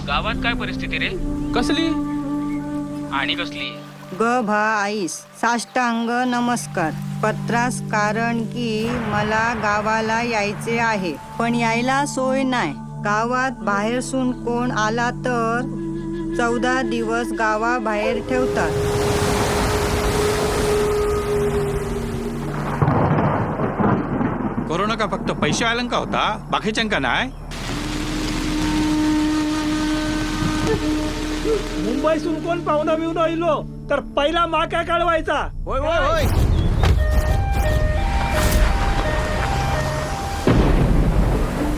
गावात काय परिस्थिती रे? कसली आणि कसली? ग भा आईस साष्टांग नमस्कार. पत्रास कारण की मला गावाला यायचे आहे, पण यायला सोय नाही. गावात बाहेरसून कोण आला तर 14 दिवस गावाबाहेर ठेवतात. कोरोना का फक्त पैसे आलं का होता, बाकीच्यांका नाही? मुंबईसून कोण पाहुणा बिवणा इलो तर पहिला मा काय कळवायचा. होय होय होय.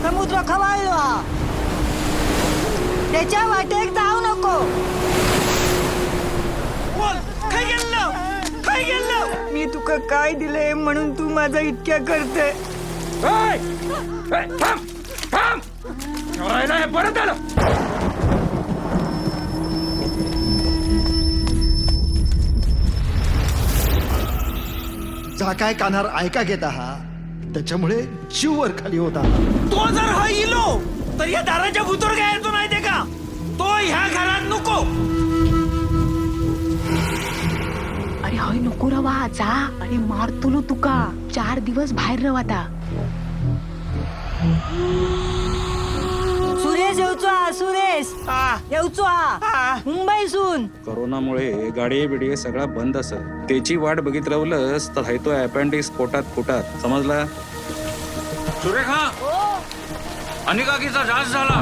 समुद्र खवायला त्याच्या वाटेत जाऊ नको. काय गेलं काय गेलं. मी तुका काय दिले म्हणून तू माझा इतक्या करते. परत आलं. जा काय कानार ऐका घेत आहात, त्याच्यामुळे जीव वर खाली होता. तो जर हा इलो तर या दाराच्या भूतवर काय येतो नाही ते का. तो ह्या घरात नको. अरे हय नको रवा जा. अरे मारतो तुका. 4 दिवस बाहेर रवा आता. सुरेश येऊचो सुरेश येऊचो मुंबईसून. कोरोनामुळे गाडी बिडी सगळा बंद असत. त्याची वाट बघित राहिलंस तर हाय तो अपेंडिक्स पोटात फुटात. समजला? सुरेखा, अनिकाकीचा जास्त झाला.